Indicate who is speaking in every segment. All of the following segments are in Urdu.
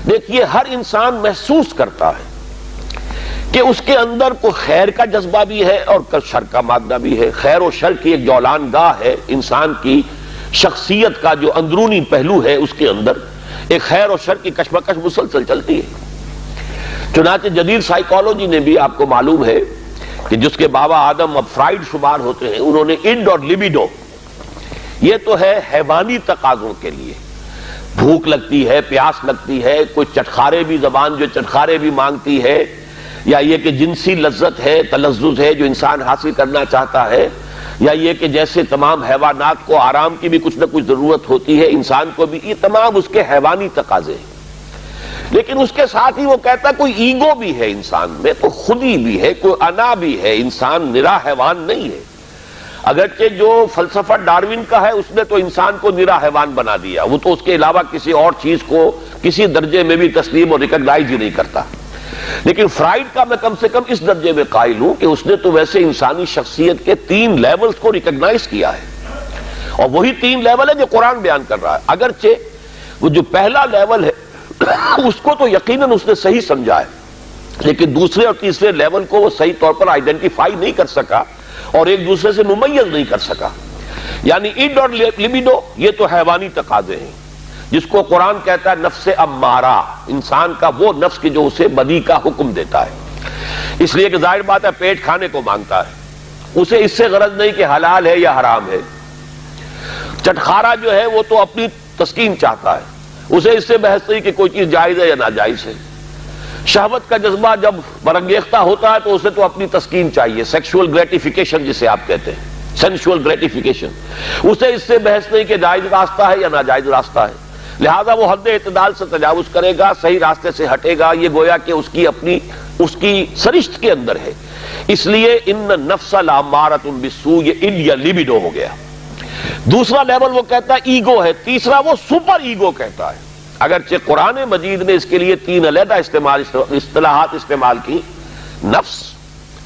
Speaker 1: دیکھیے ہر انسان محسوس کرتا ہے کہ اس کے اندر کوئی خیر کا جذبہ بھی ہے اور شر کا مادہ بھی ہے. خیر و شر کی ایک جولان گاہ ہے انسان کی شخصیت کا جو اندرونی پہلو ہے، اس کے اندر ایک خیر و شر کی کشمکش مسلسل چلتی ہے. چنانچہ جدید سائیکالوجی نے بھی، آپ کو معلوم ہے کہ جس کے بابا آدم اب فرائیڈ شمار ہوتے ہیں، انہوں نے انڈ اور لیبیڈو، یہ تو ہے حیوانی تقاضوں کے لیے، بھوک لگتی ہے، پیاس لگتی ہے، کوئی چٹخارے بھی، زبان جو چٹخارے بھی مانگتی ہے، یا یہ کہ جنسی لذت ہے، تلذذ ہے جو انسان حاصل کرنا چاہتا ہے، یا یہ کہ جیسے تمام حیوانات کو آرام کی بھی کچھ نہ کچھ ضرورت ہوتی ہے، انسان کو بھی، یہ تمام اس کے حیوانی تقاضے ہیں. لیکن اس کے ساتھ ہی وہ کہتا ہے کوئی ایگو بھی ہے انسان میں، کوئی خودی بھی ہے، کوئی انا بھی ہے، انسان نرا حیوان نہیں ہے. اگرچہ جو فلسفہ ڈاروین کا ہے اس نے تو انسان کو نرا حیوان بنا دیا، وہ تو اس کے علاوہ کسی اور چیز کو کسی درجے میں بھی تسلیم اور ریکگنائز ہی نہیں کرتا. لیکن فرائیڈ کا میں کم سے کم اس درجے میں قائل ہوں کہ اس نے تو ویسے انسانی شخصیت کے 3 لیولز کو ریکگنائز کیا ہے، اور وہی 3 لیول ہے جو قرآن بیان کر رہا ہے. اگرچہ وہ جو پہلا لیول ہے اس کو تو یقیناً اس نے صحیح سمجھا ہے، لیکن دوسرے اور تیسرے لیول کو وہ صحیح طور پر آئیڈینٹیفائی نہیں کر سکا اور ایک دوسرے سے ممیز نہیں کر سکا. یعنی انڈ اور لیبیڈو یہ تو حیوانی تقاضے ہیں، جس کو قرآن کہتا ہے نفس امارہ، انسان کا وہ نفس کہ جو اسے بدی کا حکم دیتا ہے. اس لیے کہ ظاہر بات ہے پیٹ کھانے کو مانگتا ہے، اسے اس سے غرض نہیں کہ حلال ہے یا حرام ہے. چٹخارا جو ہے وہ تو اپنی تسکین چاہتا ہے، اسے اس سے بحث نہیں کہ کوئی چیز جائز ہے یا ناجائز ہے. شہوت کا جذبہ جب برانگیختہ ہوتا ہے تو اسے تو اپنی تسکین چاہیے، سیکشول گریٹیفیکیشن جسے آپ کہتے ہیں، سینشول گریٹیفیکیشن. اسے اس سے بحث نہیں کہ جائز راستہ ہے یا ناجائز راستہ ہے، لہذا وہ حد اعتدال سے تجاوز کرے گا، صحیح راستے سے ہٹے گا. یہ گویا کہ اس کی سرشت کے اندر ہے. اس لیے ان نفس لامارۃ بالسوء، یہ انڈ یا لیبیڈو ہو گیا. دوسرا لیول وہ کہتا ہے ایگو ہے، تیسرا وہ سپر ایگو کہتا ہے. اگرچہ قرآن مجید نے اس کے لیے 3 علیحدہ اصطلاحات استعمال کی، نفس،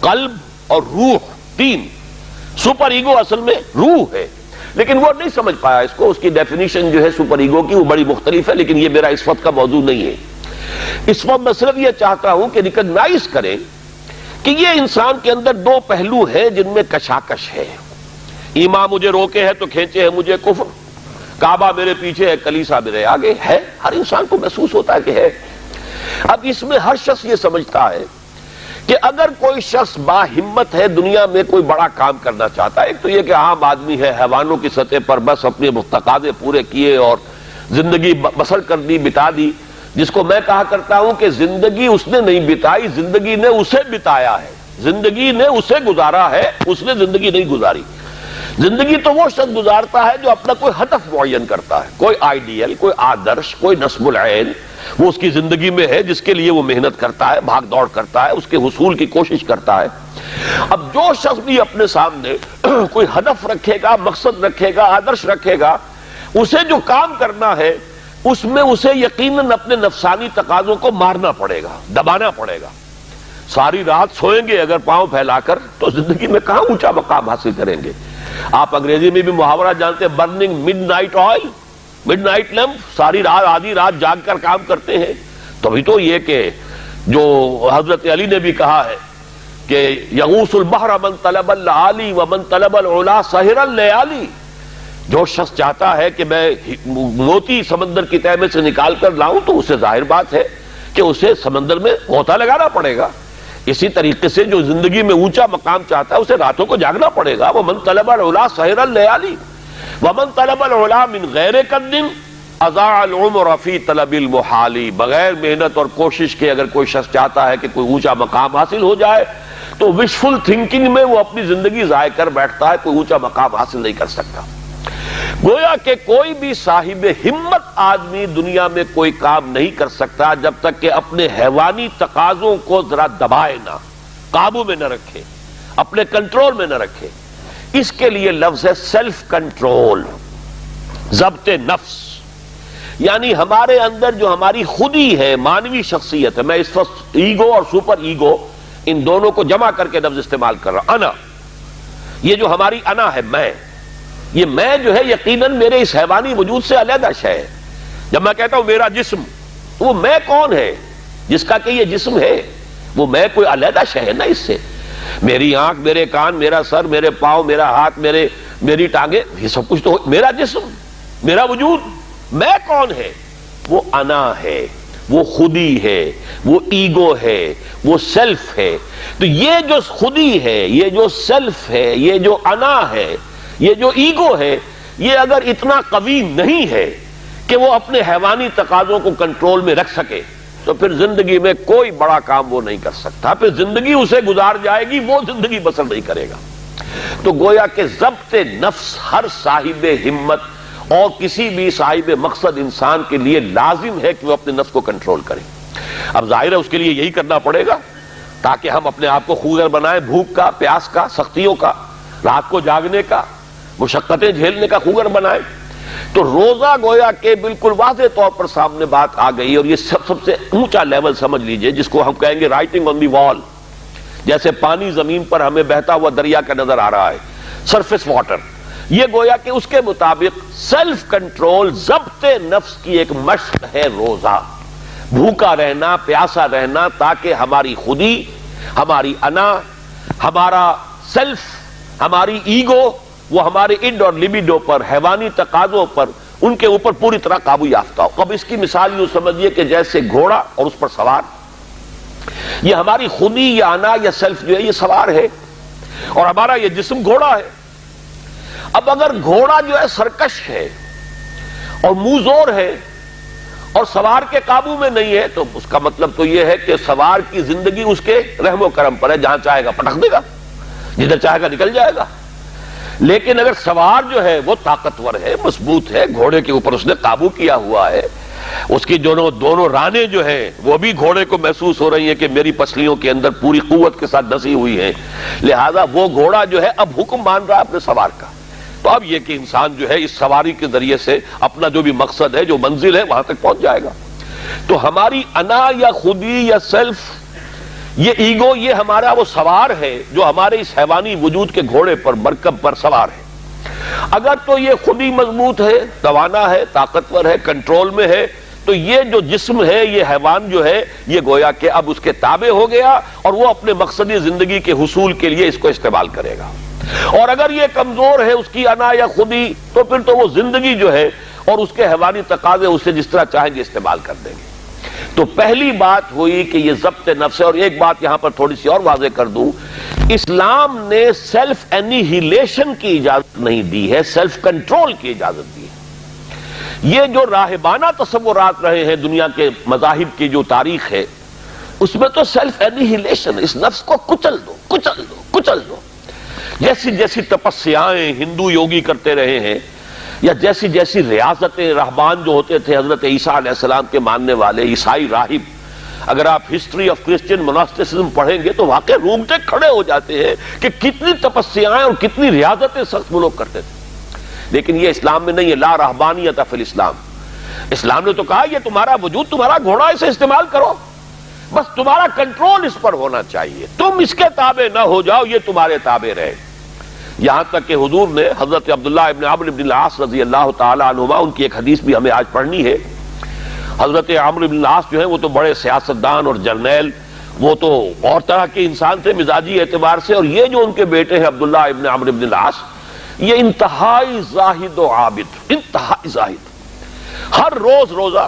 Speaker 1: قلب اور روح. 3. سپر ایگو اصل میں روح ہے، لیکن وہ نہیں سمجھ پایا اس کو. اس کی ڈیفینیشن جو ہے سپر ایگو کی وہ بڑی مختلف ہے، لیکن یہ میرا اس وقت کا موضوع نہیں ہے. اس وقت میں صرف یہ چاہتا ہوں کہ ریکگنائز کریں کہ یہ انسان کے اندر 2 پہلو ہیں جن میں کشاکش ہے. ایمان مجھے روکے ہے تو کھینچے ہے مجھے کفر، کعبہ میرے پیچھے ہے کلیسا میرے آگے ہے. ہر انسان کو محسوس ہوتا ہے کہ ہے. اب اس میں ہر شخص یہ سمجھتا ہے کہ اگر کوئی شخص با ہمت ہے، دنیا میں کوئی بڑا کام کرنا چاہتا ہے، ایک تو یہ کہ عام آدمی ہے، حیوانوں کی سطح پر بس اپنے تقاضے پورے کیے اور زندگی بسر کر دی، بتا دی، جس کو میں کہا کرتا ہوں کہ زندگی اس نے نہیں بتائی، زندگی نے اسے بتایا ہے. زندگی نے اسے گزارا ہے، اس نے زندگی نہیں گزاری. زندگی تو وہ شخص گزارتا ہے جو اپنا کوئی ہدف معین کرتا ہے، کوئی آئیڈیل، کوئی آدرش، کوئی نصب العین وہ اس کی زندگی میں ہے، جس کے لیے وہ محنت کرتا ہے، بھاگ دوڑ کرتا ہے، اس کے حصول کی کوشش کرتا ہے. اب جو شخص بھی اپنے سامنے کوئی ہدف رکھے گا، مقصد رکھے گا، آدرش رکھے گا، اسے جو کام کرنا ہے اس میں اسے یقیناً اپنے نفسانی تقاضوں کو مارنا پڑے گا، دبانا پڑے گا. ساری رات سوئیں گے اگر پاؤں پھیلا کر تو زندگی میں کہاں اونچا مقام حاصل کریں گے. آپ انگریزی میں بھی محاورہ جانتے ہیں، burning mid night oil, mid night lamp, ساری رات آدھی رات جاگ کر کام کرتے ہیں. تبھی تو یہ کہ جو حضرت علی نے بھی کہا ہے کہ یغوث البحر من طلب العالی ومن طلب العلا سہر اللیالی. جو شخص چاہتا ہے کہ میں موتی سمندر کی تہہ میں سے نکال کر لاؤں تو اسے ظاہر بات ہے کہ اسے سمندر میں غوطہ لگانا پڑے گا. اسی طریقے سے جو زندگی میں اونچا مقام چاہتا ہے اسے راتوں کو جاگنا پڑے گا. وَمَن طَلَبَ الْعُلَا سَهِرَ اللَّيَالِي وَمَن طَلَبَ الْعُلَا مِنْ غَيْرِ قَدٍ أَضَاعَ الْعُمْرَ فِي طَلَبِ الْمُحَالِ. بغیر محنت اور کوشش کے اگر کوئی شخص چاہتا ہے کہ کوئی اونچا مقام حاصل ہو جائے تو وشفل تھنکنگ میں وہ اپنی زندگی ضائع کر بیٹھتا ہے، کوئی اونچا مقام حاصل نہیں کر سکتا. گویا کہ کوئی بھی صاحب ہمت آدمی دنیا میں کوئی کام نہیں کر سکتا جب تک کہ اپنے حیوانی تقاضوں کو ذرا دبائے نہ، قابو میں نہ رکھے، اپنے کنٹرول میں نہ رکھے. اس کے لیے لفظ ہے سیلف کنٹرول، ضبط نفس. یعنی ہمارے اندر جو ہماری خودی ہے، مانوی شخصیت ہے. میں اس وقت ایگو اور سپر ایگو ان دونوں کو جمع کر کے لفظ استعمال کر رہا ہوں. انا، یہ جو ہماری انا ہے، یہ میں جو ہے یقیناً میرے اس حیوانی وجود سے علیحدہ شے ہے. جب میں کہتا ہوں میرا جسم، وہ میں کون ہے جس کا کہ یہ جسم ہے؟ وہ میں کوئی علیحدہ شے ہے نا اس سے. میری آنکھ، میرے کان، میرا سر، میرے پاؤں، میرا ہاتھ، میری ٹانگیں، یہ سب کچھ تو میرا جسم، میرا وجود. میں کون ہے؟ وہ انا ہے، وہ خودی ہے، وہ ایگو ہے، وہ سیلف ہے. تو یہ جو خودی ہے، یہ جو سیلف ہے، یہ جو انا ہے، یہ جو ایگو ہے، یہ اگر اتنا قوی نہیں ہے کہ وہ اپنے حیوانی تقاضوں کو کنٹرول میں رکھ سکے تو پھر زندگی میں کوئی بڑا کام وہ نہیں کر سکتا. پھر زندگی اسے گزار جائے گی، وہ زندگی بسر نہیں کرے گا. تو گویا کہ ضبط نفس ہر صاحب ہمت اور کسی بھی صاحب مقصد انسان کے لیے لازم ہے کہ وہ اپنے نفس کو کنٹرول کرے. اب ظاہر ہے اس کے لیے یہی کرنا پڑے گا تاکہ ہم اپنے آپ کو خوگر بنائیں، بھوک کا، پیاس کا، سختیوں کا، رات کو جاگنے کا، مشقتیں جھیلنے کا خوگر بنائیں. تو روزہ گویا کہ بالکل واضح طور پر سامنے بات آ گئی، اور یہ سب سے اونچا لیول سمجھ لیجئے جس کو ہم کہیں گے رائٹنگ آن دی وال. جیسے پانی زمین پر ہمیں بہتا ہوا دریا کا نظر آ رہا ہے، سرفیس واٹر، یہ گویا کہ اس کے مطابق سیلف کنٹرول، ضبط نفس کی ایک مشق ہے روزہ. بھوکا رہنا، پیاسا رہنا، تاکہ ہماری خودی، ہماری انا، ہمارا سیلف، ہماری ایگو، وہ ہمارے اڈ اور لیبیڈو پر، حیوانی تقاضوں پر، ان کے اوپر پوری طرح قابو یافتہ ہو. اب اس کی مثال یوں سمجھیے کہ جیسے گھوڑا اور اس پر سوار. یہ ہماری خودی یا انا یا سیلف جو ہے یہ سوار ہے، اور ہمارا یہ جسم گھوڑا ہے. اب اگر گھوڑا جو ہے سرکش ہے اور منہ زور ہے اور سوار کے قابو میں نہیں ہے، تو اس کا مطلب تو یہ ہے کہ سوار کی زندگی اس کے رحم و کرم پر ہے، جہاں چاہے گا پٹک دے گا، جدھر چاہے گا نکل جائے گا. لیکن اگر سوار جو ہے وہ طاقتور ہے، مضبوط ہے، گھوڑے کے اوپر اس نے قابو کیا ہوا ہے، اس کی دونوں رانے جو ہیں وہ بھی گھوڑے کو محسوس ہو رہی ہیں کہ میری پسلیوں کے اندر پوری قوت کے ساتھ ڈسی ہوئی ہیں، لہذا وہ گھوڑا جو ہے اب حکم مان رہا ہے اپنے سوار کا. تو اب یہ کہ انسان جو ہے اس سواری کے ذریعے سے اپنا جو بھی مقصد ہے، جو منزل ہے، وہاں تک پہنچ جائے گا. تو ہماری انا یا خودی یا سیلف، یہ ایگو، یہ ہمارا وہ سوار ہے جو ہمارے اس حیوانی وجود کے گھوڑے پر، مرکب پر سوار ہے. اگر تو یہ خودی مضبوط ہے، توانا ہے، طاقتور ہے، کنٹرول میں ہے، تو یہ جو جسم ہے، یہ حیوان جو ہے، یہ گویا کہ اب اس کے تابع ہو گیا اور وہ اپنے مقصدی زندگی کے حصول کے لیے اس کو استعمال کرے گا. اور اگر یہ کمزور ہے، اس کی انا یا خودی، تو پھر تو وہ زندگی جو ہے اور اس کے حیوانی تقاضے اسے جس طرح چاہیں گے استعمال کر دیں گے. تو پہلی بات ہوئی کہ یہ ضبط نفس ہے. اور ایک بات یہاں پر تھوڑی سی اور واضح کر دوں، اسلام نے سیلف انیہیلیشن کی اجازت نہیں دی ہے، سیلف کنٹرول کی اجازت دی ہے. یہ جو راہبانہ تصورات رہے ہیں دنیا کے مذاہب کی جو تاریخ ہے، اس میں تو سیلف انیہیلیشن، اس نفس کو کچل دو، کچل دو، کچل دو. جیسی جیسی تپسیائیں ہندو یوگی کرتے رہے ہیں، یا جیسی جیسی ریاضتیں، رہبان جو ہوتے تھے حضرت عیسیٰ علیہ السلام کے ماننے والے عیسائی راہب، اگر آپ ہسٹری آف کرسچین موناسٹسزم پڑھیں گے تو واقعی رومتے کھڑے ہو جاتے ہیں کہ کتنی تپسیائیں اور کتنی ریاضتیں سخت وہ لوگ کرتے تھے. لیکن یہ اسلام میں نہیں ہے. لا رہبانیت فی الاسلام. اسلام نے تو کہا یہ تمہارا وجود تمہارا گھوڑا، اسے استعمال کرو، بس تمہارا کنٹرول اس پر ہونا چاہیے، تم اس کے تابع نہ ہو جاؤ، یہ تمہارے تابع رہے. یہاں تک کہ حضور نے حضرت عبداللہ ابن عمرو بن العاص رضی اللہ تعالی عنہما، ان کی ایک حدیث بھی ہمیں آج پڑھنی ہے. حضرت عمرو بن العاص جو ہیں وہ تو بڑے سیاستدان اور جرنیل، وہ تو اور طرح کے انسان تھے مزاجی اعتبار سے، اور یہ جو ان کے بیٹے ہیں عبداللہ ابن عمرو بن العاص، یہ انتہائی زاہد و عابد، انتہائی زاہد، ہر روز روزہ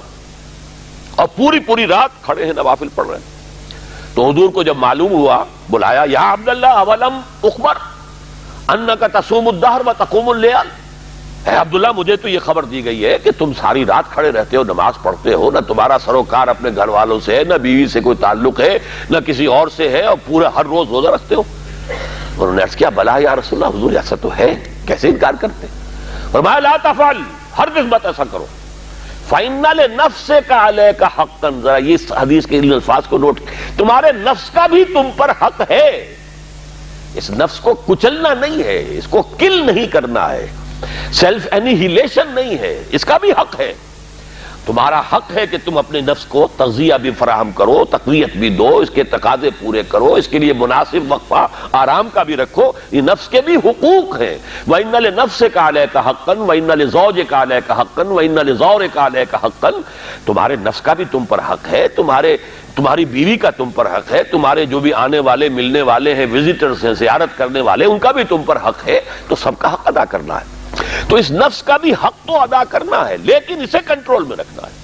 Speaker 1: اور پوری رات کھڑے ہیں، نوافل پڑھ رہے ہیں. تو حضور کو جب معلوم ہوا، بلایا، یا عبداللہ اولم اخبر انک تصوم الدہر و تقوم اللیل. اے عبداللہ، مجھے تو یہ خبر دی گئی ہے کہ تم ساری رات کھڑے رہتے ہو، نماز پڑھتے ہو، نہ تمہارا سروکار اپنے گھر والوں سے ہے، نہ بیوی سے کوئی تعلق ہے، نہ کسی اور سے ہے، اور پورا ہر روز روزہ رکھتے ہو. انہوں نے عرض کیا، بلا یا رسول اللہ، حضور ایسا تو ہے، کیسے انکار کرتے؟ فرمایا لا تفعل، ہرگز مت ایسا کرو. فَإِنَّ لِنَفْسِكَ عَلَيْكَ حَقًّا. ذرا یہ حدیث کے ان الفاظ کو نوٹ، تمہارے نفس کا بھی تم پر حق ہے. اس نفس کو کچلنا نہیں ہے، اس کو کل نہیں کرنا ہے، سیلف انیہیلیشن نہیں ہے، اس کا بھی حق ہے. تمہارا حق ہے کہ تم اپنے نفس کو تغذیہ بھی فراہم کرو، تقویت بھی دو، اس کے تقاضے پورے کرو، اس کے لیے مناسب وقفہ آرام کا بھی رکھو، یہ نفس کے بھی حقوق ہیں۔ وَإِنَّ لِنَفْسِكَ عَلَيْكَ حَقًّا وَإِنَّ لِزَوْجِكَ عَلَيْكَ حَقًّا وَإِنَّ لِزَوْرِكَ عَلَيْكَ حَقًّا، تمہارے نفس کا بھی تم پر حق ہے، تمہاری بیوی کا تم پر حق ہے، تمہارے جو بھی آنے والے ملنے والے ہیں، وزٹرز ہیں، زیارت کرنے والے، ان کا بھی تم پر حق ہے، تو سب کا حق ادا کرنا ہے۔ تو اس نفس کا بھی حق تو ادا کرنا ہے، لیکن اسے کنٹرول میں رکھنا ہے۔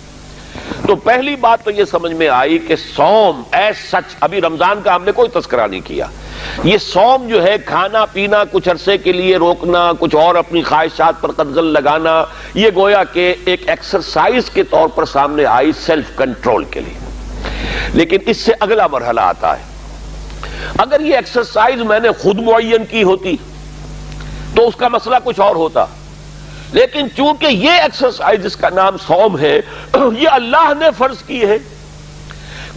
Speaker 1: تو پہلی بات تو یہ سمجھ میں آئی کہ صوم ایز سچ، ابھی رمضان کا ہم نے کوئی تذکرہ نہیں کیا، یہ صوم جو ہے کھانا پینا کچھ عرصے کے لیے روکنا، کچھ اور اپنی خواہشات پر قدغن لگانا، یہ گویا کہ ایک ایکسرسائز کے طور پر سامنے آئی سیلف کنٹرول کے لیے۔ لیکن اس سے اگلا مرحلہ آتا ہے، اگر یہ ایکسرسائز میں نے خود معین کی ہوتی تو اس کا مسئلہ کچھ اور ہوتا، لیکن چونکہ یہ ایکسرسائز جس کا نام صوم ہے یہ اللہ نے فرض کی ہے،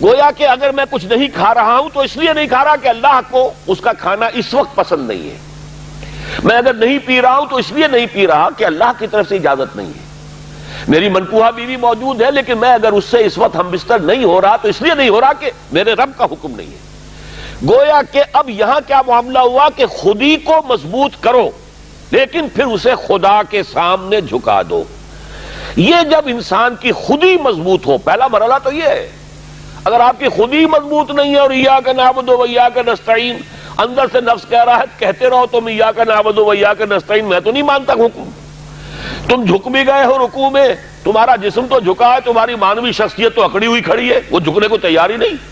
Speaker 1: گویا کہ اگر میں کچھ نہیں کھا رہا ہوں تو اس لیے نہیں کھا رہا کہ اللہ کو اس کا کھانا اس وقت پسند نہیں ہے، میں اگر نہیں پی رہا ہوں تو اس لیے نہیں پی رہا کہ اللہ کی طرف سے اجازت نہیں ہے، میری منکوحہ بیوی موجود ہے لیکن میں اگر اس سے اس وقت ہم بستر نہیں ہو رہا تو اس لیے نہیں ہو رہا کہ میرے رب کا حکم نہیں ہے۔ گویا کہ اب یہاں کیا معاملہ ہوا کہ خودی کو مضبوط کرو لیکن پھر اسے خدا کے سامنے جھکا دو۔ یہ جب انسان کی خودی مضبوط ہو، پہلا مرحلہ تو یہ ہے، اگر آپ کی خودی مضبوط نہیں ہے اور ایاک نعبد و ایاک نستعین، اندر سے نفس کہہ رہا ہے کہتے رہو تم ایاک نعبد و ایاک نستعین، میں تو نہیں مانتا حکم، تم جھک بھی گئے ہو رکوع میں، تمہارا جسم تو جھکا ہے، تمہاری مانوی شخصیت تو اکڑی ہوئی کھڑی ہے، وہ جھکنے کو تیار ہی نہیں۔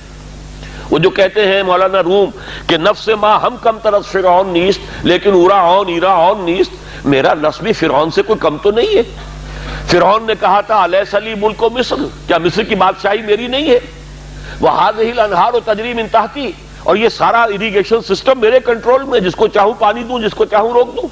Speaker 1: وہ جو کہتے ہیں مولانا روم کہ نفس ما ہم کم طرف فرعون نیست لیکن اورا ایرا نیست، میرا نفس بھی فرعون سے کوئی کم تو نہیں ہے۔ فرعون نے کہا تھا الیس لی ملک مصر، کیا مصر کی بادشاہی میری نہیں ہے؟ وہذہ الانہار تجری من تحتی، اور یہ سارا اریگیشن سسٹم میرے کنٹرول میں، جس کو چاہوں پانی دوں، جس کو چاہوں روک دوں۔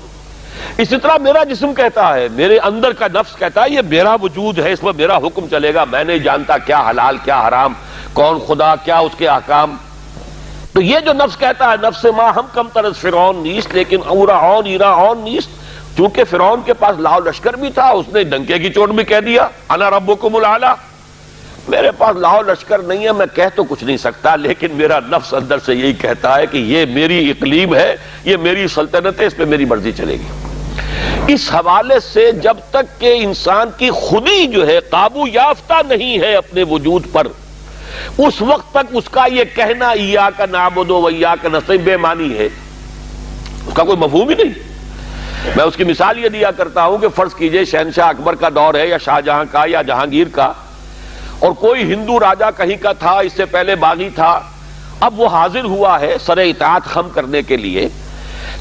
Speaker 1: اسی طرح میرا جسم کہتا ہے، میرے اندر کا نفس کہتا ہے یہ میرا وجود ہے، اس میں میرا حکم چلے گا، میں نہیں جانتا کیا حلال کیا حرام، کون خدا کیا اس کے احکام۔ تو یہ جو نفس کہتا ہے نفس ما ہم کم طرز فرعون نیست لیکن اورا ایرا نیست، چونکہ فرعون کے پاس لاؤ لشکر بھی تھا، اس نے ڈنکے کی چوٹ بھی کہہ دیا انا ربکم الاعلی، میرے پاس لاؤ لشکر نہیں ہے، میں کہہ تو کچھ نہیں سکتا، لیکن میرا نفس اندر سے یہی کہتا ہے کہ یہ میری اقلیم ہے، یہ میری سلطنت ہے، اس پہ میری مرضی چلے گی۔ اس حوالے سے جب تک کہ انسان کی خودی جو ہے قابو یافتہ نہیں ہے اپنے وجود پر، اس وقت تک اس کا یہ کہنا ایاک نعبد و ایاک نستعین بے معنی ہے، اس کا کوئی مفہوم ہی نہیں۔ میں اس کی مثال یہ دیا کرتا ہوں کہ فرض کیجئے شہنشاہ اکبر کا دور ہے یا شاہجہاں کا یا جہانگیر کا، اور کوئی ہندو راجا کہیں کا تھا، اس سے پہلے باغی تھا، اب وہ حاضر ہوا ہے سر اطاعت خم کرنے کے لیے،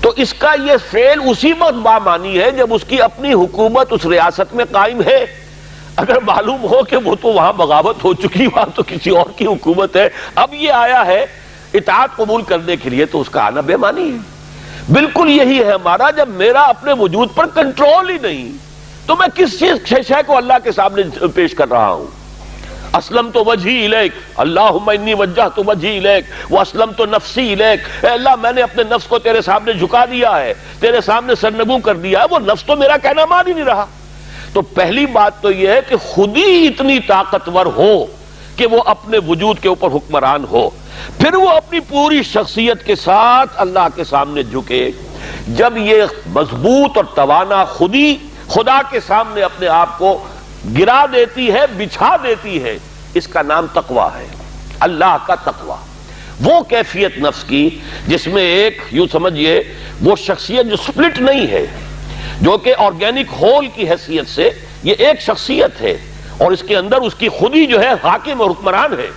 Speaker 1: تو اس کا یہ فعل اسی وقت بامانی ہے جب اس کی اپنی حکومت اس ریاست میں قائم ہے۔ اگر معلوم ہو کہ وہ تو وہاں بغاوت ہو چکی، وہاں تو کسی اور کی حکومت ہے، اب یہ آیا ہے اطاعت قبول کرنے کے لیے، تو اس کا آنا بے معنی ہے۔ بالکل یہی ہے ہمارا، جب میرا اپنے وجود پر کنٹرول ہی نہیں تو میں کس چیز شے کو اللہ کے سامنے پیش کر رہا ہوں۔ اسلمت وجہی الیک، اللہم انی وجہت وجہی الیک واسلمت نفسی الیک، اے اللہ میں نے اپنے نفس کو تیرے سامنے جھکا دیا ہے، تیرے سامنے سرنگوں کر دیا ہے، وہ نفس تو میرا کہنا مان ہی نہیں رہا۔ تو پہلی بات تو یہ ہے کہ خود ہی اتنی طاقتور ہو کہ وہ اپنے وجود کے اوپر حکمران ہو، پھر وہ اپنی پوری شخصیت کے ساتھ اللہ کے سامنے جھکے۔ جب یہ مضبوط اور توانا خودی خدا کے سامنے اپنے آپ کو گرا دیتی ہے، بچھا دیتی ہے، اس کا نام تقوی ہے، اللہ کا تقوی، وہ کیفیت نفس کی جس میں ایک یوں سمجھئے وہ شخصیت جو سپلٹ نہیں ہے، جو کہ آرگینک ہول کی حیثیت سے یہ ایک شخصیت ہے، اور اس کے اندر اس کی خودی جو ہے حاکم اور حکمران ہے،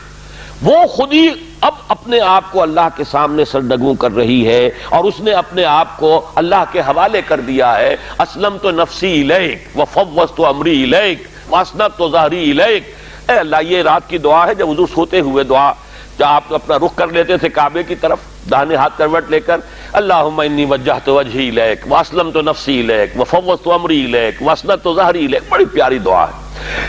Speaker 1: وہ خودی اب اپنے آپ کو اللہ کے سامنے سرڈگوں کر رہی ہے، اور اس نے اپنے آپ کو اللہ کے حوالے کر دیا ہے۔ اسلمت نفسی الیک وفوضت امری الیک واسنبت ظہری الیک۔ اے اللہ، یہ رات کی دعا ہے جب حضور سوتے ہوئے دعا، جب آپ اپنا رخ کر لیتے تھے کعبے کی طرف داہنے ہاتھ کروٹ لے کر، اللہم انی وجہت وجہی الیک واسلمت نفسی الیک وفوضت امری الیک واسنبت ظہری الیک، بڑی پیاری دعا ہے۔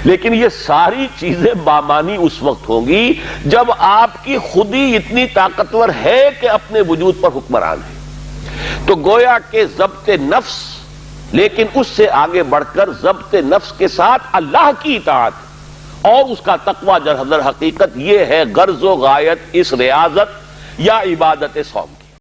Speaker 1: لیکن یہ ساری چیزیں بامانی اس وقت ہوں گی جب آپ کی خودی اتنی طاقتور ہے کہ اپنے وجود پر حکمران ہے۔ تو گویا کہ ضبط نفس، لیکن اس سے آگے بڑھ کر ضبط نفس کے ساتھ اللہ کی اطاعت، اور اس کا تقوی در حقیقت یہ ہے غرض و غایت اس ریاضت یا عبادت صوم کی.